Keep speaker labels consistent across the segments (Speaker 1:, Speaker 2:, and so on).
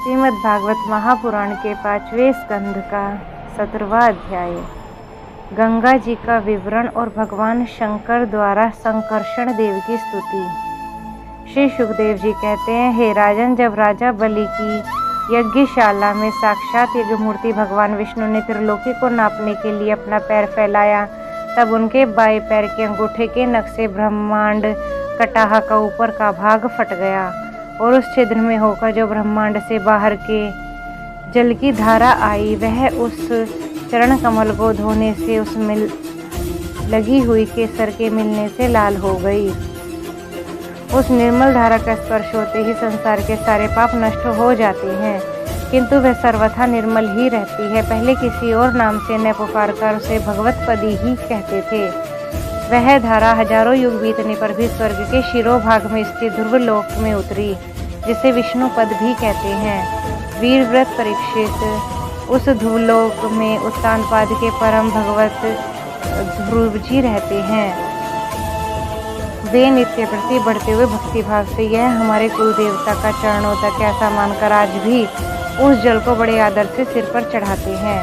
Speaker 1: श्रीमद्भागवत महापुराण के 5वें स्कंध का 17वां अध्याय। गंगा जी का विवरण और भगवान शंकर द्वारा संकर्षण देव की स्तुति। श्री सुखदेव जी कहते हैं, हे राजन, जब राजा बलि की यज्ञशाला में साक्षात यज्ञमूर्ति भगवान विष्णु ने त्रिलोकी को नापने के लिए अपना पैर फैलाया, तब उनके बाएं पैर के अंगूठे के नख से ब्रह्मांड कटाह का ऊपर का भाग फट गया और उस छिद्र में होकर जो ब्रह्मांड से बाहर के जल की धारा आई, वह उस चरण कमल को धोने से उसमें लगी हुई केसर के मिलने से लाल हो गई। उस निर्मल धारा का स्पर्श होते ही संसार के सारे पाप नष्ट हो जाते हैं, किंतु वह सर्वथा निर्मल ही रहती है। पहले किसी और नाम से न पुकारकर उसे भगवत पदी ही कहते थे। वह धारा हजारों युग बीतने पर भी स्वर्ग के शिरोभाग में स्थित ध्रुव लोक में उतरी, जिसे विष्णु पद भी कहते हैं। वीरव्रत परीक्षित उस ध्रुवलोक में उत्तानपाद के परम भगवत ध्रुव जी रहते हैं। वे नित्य प्रति बढ़ते हुए भक्ति भाव से यह हमारे कुल देवता का चरणों तक ऐसा मानकर आज भी उस जल को बड़े आदर से सिर पर चढ़ाते हैं।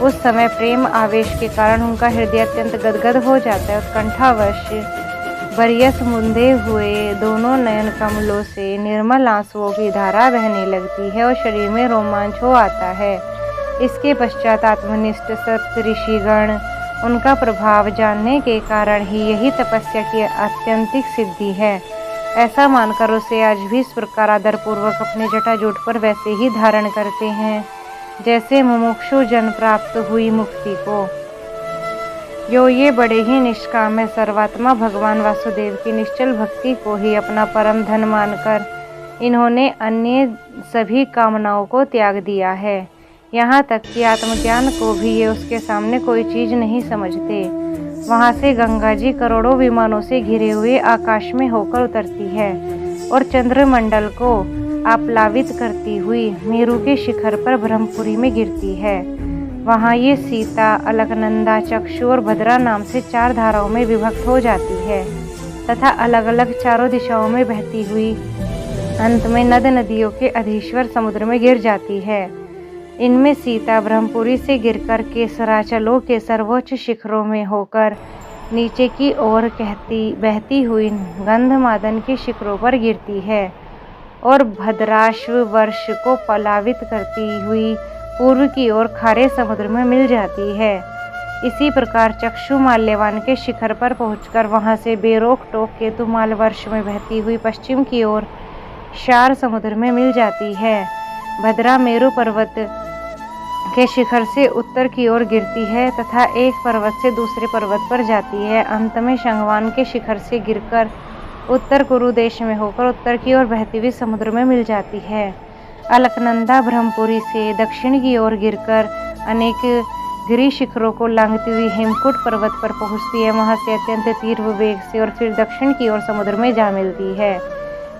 Speaker 1: उस समय प्रेम आवेश के कारण उनका हृदय अत्यंत गदगद हो जाता है। उत्कंठावश बरियस मुंदे हुए दोनों नयन कमलों से निर्मल आंसुओं की धारा बहने लगती है और शरीर में रोमांच हो आता है। इसके पश्चात आत्मनिष्ठ सप्त ऋषिगण उनका प्रभाव जानने के कारण ही यही तपस्या की अत्यंतिक सिद्धि है, ऐसा मानकर उसे आज भी इस प्रकार आदरपूर्वक अपने जटाजूट पर वैसे ही धारण करते हैं जैसे मुमुक्षु जन प्राप्त हुई मुक्ति को। यो ये बड़े ही निष्काम है, सर्वात्मा भगवान वासुदेव की निश्चल भक्ति को ही अपना परम धन मानकर इन्होंने अन्य सभी कामनाओं को त्याग दिया है। यहाँ तक कि आत्मज्ञान को भी ये उसके सामने कोई चीज नहीं समझते। वहाँ से गंगा जी करोड़ों विमानों से घिरे हुए आकाश में होकर उतरती है और चंद्रमंडल को आप्लावित करती हुई मेरु के शिखर पर ब्रह्मपुरी में गिरती है। वहाँ ये सीता, अलकनंदा, चक्षु और भद्रा नाम से 4 धाराओं में विभक्त हो जाती है तथा अलग अलग चारों दिशाओं में बहती हुई अंत में नद नदियों के अधीश्वर समुद्र में गिर जाती है। इनमें सीता ब्रह्मपुरी से गिरकर केसराचलों के सर्वोच्च शिखरों में होकर नीचे की ओर बहती हुई गंधमादन के शिखरों पर गिरती है और भद्राश्व वर्ष को पलावित करती हुई पूर्व की ओर खारे समुद्र में मिल जाती है। इसी प्रकार चक्षु माल्यवान के शिखर पर पहुंचकर वहां से बेरोक टोक केतुमाल वर्ष में बहती हुई पश्चिम की ओर क्षार समुद्र में मिल जाती है। भद्रा मेरु पर्वत के शिखर से उत्तर की ओर गिरती है तथा एक पर्वत से दूसरे पर्वत पर जाती है। अंत में शंगवान के शिखर से गिरकर उत्तर कुरु देश में होकर उत्तर की ओर बहती हुई समुद्र में मिल जाती है। अलकनंदा ब्रह्मपुरी से दक्षिण की ओर गिरकर अनेक गिरि शिखरों को लांघती हुई हेमकूट पर्वत पर पहुंचती है। वहां से अत्यंत तीव्र वेग से और फिर दक्षिण की ओर समुद्र में जा मिलती है।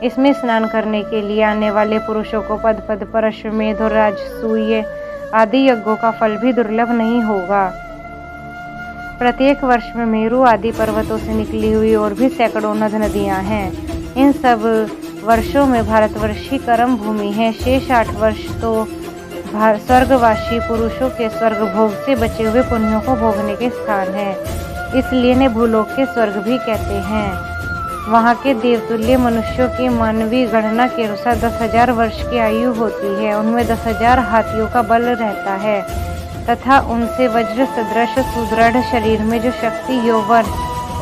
Speaker 1: इसमें स्नान करने के लिए आने वाले पुरुषों को पद पद पर अश्वमेध और राजसूय आदि यज्ञों का फल भी दुर्लभ नहीं होगा। प्रत्येक वर्ष में मेरु आदि पर्वतों से निकली हुई और भी सैकड़ों नद नदियां हैं। इन सब वर्षों में भारतवर्ष ही कर्म भूमि है। शेष 8 वर्ष तो स्वर्गवासी पुरुषों के स्वर्ग भोग से बचे हुए पुण्यों को भोगने के स्थान है, इसलिए इन्हें भूलोक के स्वर्ग भी कहते हैं। वहाँ के देवतुल्य मनुष्यों की मानवीय गणना के अनुसार 10,000 वर्ष की आयु होती है। उनमें 10,000 हाथियों का बल रहता है तथा उनसे वज्र सदृश सुदृढ़ शरीर में जो शक्ति, यौवन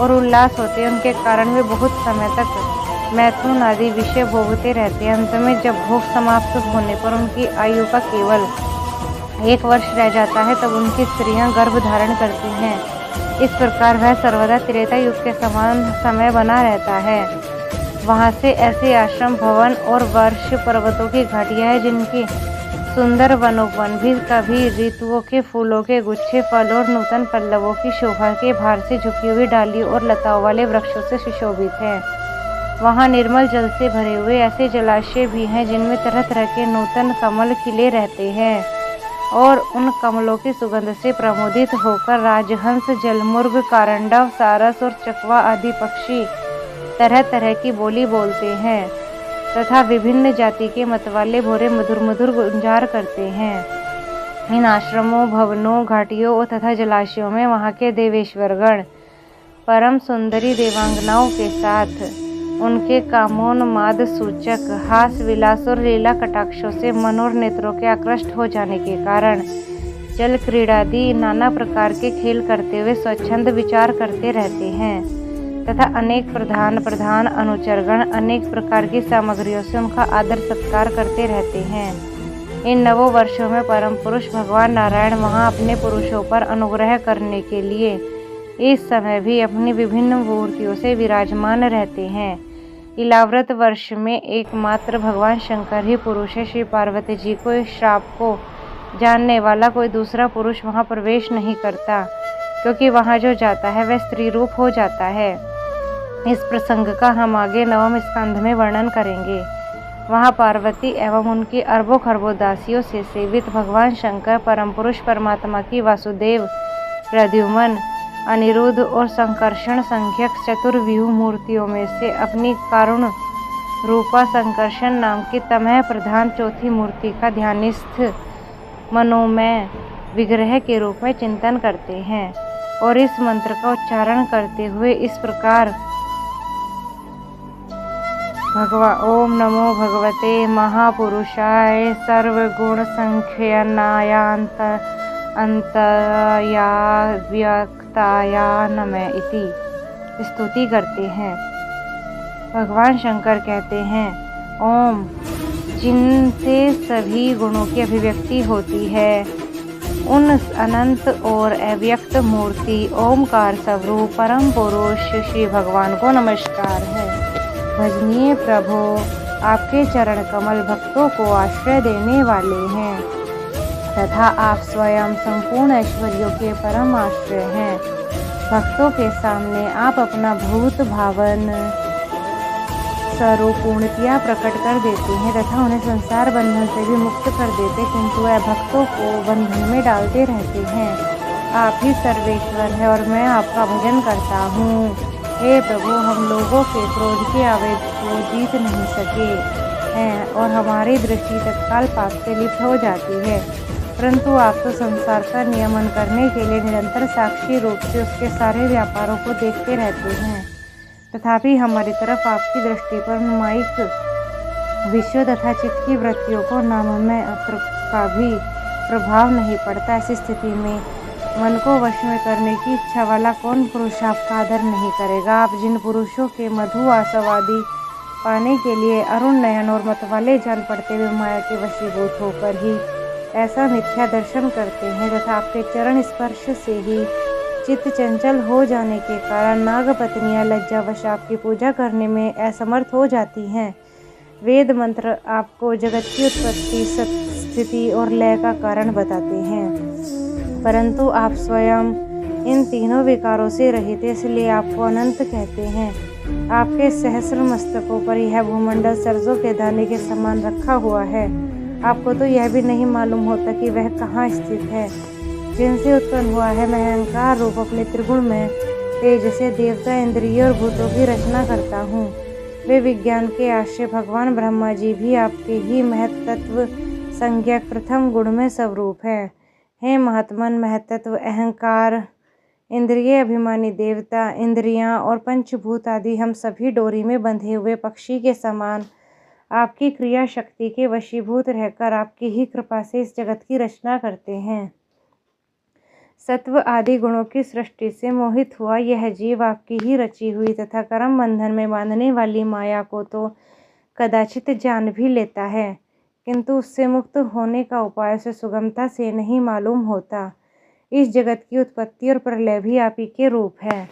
Speaker 1: और उल्लास होते हैं, उनके कारण वे बहुत समय तक मैथुन आदि विषय भोगते रहते हैं। अंत में जब भोग समाप्त होने पर उनकी आयु का केवल 1 वर्ष रह जाता है, तब उनकी स्त्रियां गर्भ धारण करती हैं। इस प्रकार वह सर्वदा त्रेता युग के समान समय बना रहता है। वहाँ से ऐसे आश्रम, भवन और वर्ष पर्वतों की घाटियाँ हैं जिनकी सुंदर वनोपवन भी कभी ऋतुओं के फूलों के गुच्छे, फल और नूतन पल्लवों की शोभा के भार से झुकी हुई डाली और लताओं वाले वृक्षों से सुशोभित है। वहाँ निर्मल जल से भरे हुए ऐसे जलाशय भी हैं जिनमें तरह तरह के नूतन कमल खिले रहते हैं और उन कमलों की सुगंध से प्रमोदित होकर राजहंस, जलमुर्ग, कारंडव, सारस और चकवा आदि पक्षी तरह तरह की बोली बोलते हैं। तथा विभिन्न जाति के मतवाले भोरे मधुर मधुर गुंजार करते हैं। इन आश्रमों, भवनों, घाटियों तथा जलाशयों में वहाँ के देवेश्वरगण परम सुंदरी देवांगनाओं के साथ उनके कामोन्माद सूचक हास विलास और लीला कटाक्षों से मन और नेत्रों के आकृष्ट हो जाने के कारण जल क्रीड़ादि नाना प्रकार के खेल करते हुए स्वच्छंद विचार करते रहते हैं तथा अनेक प्रधान अनुचरगण अनेक प्रकार की सामग्रियों से उनका आदर सत्कार करते रहते हैं। इन नवों वर्षों में परम पुरुष भगवान नारायण वहाँ अपने पुरुषों पर अनुग्रह करने के लिए इस समय भी अपनी विभिन्न मूर्तियों से विराजमान रहते हैं। इलाव्रत वर्ष में एकमात्र भगवान शंकर ही पुरुष है। श्री पार्वती जी को इस श्राप को जानने वाला कोई दूसरा पुरुष वहाँ प्रवेश नहीं करता, क्योंकि वहाँ जो जाता है वह स्त्री रूप हो जाता है। इस प्रसंग का हम आगे 9वें स्कंध में वर्णन करेंगे। वहाँ पार्वती एवं उनकी अरबों खरबों दासियों से सेवित भगवान शंकर परम पुरुष परमात्मा की वासुदेव, प्रद्युम्न, अनिरुद्ध और संकर्षण संख्यक चतुर्व्यूह मूर्तियों में से अपनी कारुण रूपा संकर्षण नाम की तमह प्रधान चौथी मूर्ति का ध्यानस्थ मनोमय विग्रह के रूप में चिंतन करते हैं और इस मंत्र का उच्चारण करते हुए इस प्रकार ओम नमो भगवते महापुरुषाय सर्वगुण संख्यनाय अंतया व्यक्ताया नमः इति स्तुति करते हैं। भगवान शंकर कहते हैं, ओम जिनसे सभी गुणों की अभिव्यक्ति होती है उन अनंत और अव्यक्त मूर्ति ओमकार स्वरूप परम पुरुष श्री भगवान को नमस्कार है। भजनीय प्रभु, आपके चरण कमल भक्तों को आश्रय देने वाले हैं तथा आप स्वयं संपूर्ण ऐश्वर्यों के परम आश्रय हैं। भक्तों के सामने आप अपना भूत भावन स्वरूप पूर्णतया प्रकट कर देते हैं तथा उन्हें संसार बंधन से भी मुक्त कर देते, किंतु वह भक्तों को बंधन में डालते रहते हैं। आप ही सर्वेश्वर है और मैं आपका भजन करता हूँ। हे प्रभु, हम लोगों के क्रोध के आवेग को जीत नहीं सके हैं और हमारी दृष्टि तत्काल पाप से लिप्त हो जाती है, परंतु आप तो संसार का नियमन करने के लिए निरंतर साक्षी रूप से उसके सारे व्यापारों को देखते रहते हैं, तथापि हमारी तरफ आपकी दृष्टि पर माइक विषय तथा चित्त की वृत्तियों को नाममय का भी प्रभाव नहीं पड़ता। ऐसी स्थिति में मन को वश में करने की इच्छा वाला कौन पुरुष आपका आदर नहीं करेगा। आप जिन पुरुषों के मधु आस्वादी पाने के लिए अरुण नयन और मतवाले जान पड़ते हुए माया के वशीभूत होकर ही ऐसा मिथ्या दर्शन करते हैं तथा आपके चरण स्पर्श से ही चित्त चंचल हो जाने के कारण नागपत्नियां लज्जावश आपकी पूजा करने में असमर्थ हो जाती हैं। वेद मंत्र आपको जगत की उत्पत्ति, स्थिति और लय का कारण बताते हैं, परंतु आप स्वयं इन तीनों विकारों से रहित, इसलिए आपको अनंत कहते हैं। आपके सहस्र मस्तकों पर यह भूमंडल सरसों के दाने के समान रखा हुआ है। आपको तो यह भी नहीं मालूम होता कि वह कहाँ स्थित है। जिनसे उत्पन्न हुआ है मैं अहंकार रूप अपने त्रिगुण में तेज से देवता, इंद्रिय और भूतों की रचना करता हूँ। वे विज्ञान के आश्रय भगवान ब्रह्मा जी भी आपके ही महत्त्व संज्ञक प्रथम गुण में स्वरूप है। हे महात्मन, महत्त्व, अहंकार, इंद्रिय अभिमानी देवता, इंद्रियां और पंचभूत आदि हम सभी डोरी में बंधे हुए पक्षी के समान आपकी क्रिया शक्ति के वशीभूत रहकर आपकी ही कृपा से इस जगत की रचना करते हैं। सत्व आदि गुणों की सृष्टि से मोहित हुआ यह जीव आपकी ही रची हुई तथा कर्म बंधन में बांधने वाली माया को तो कदाचित जान भी लेता है, किंतु उससे मुक्त होने का उपाय उसे सुगमता से नहीं मालूम होता। इस जगत की उत्पत्ति और प्रलय भी आप ही के रूप है।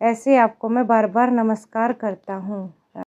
Speaker 1: ऐसे आपको मैं बार बार नमस्कार करता हूँ।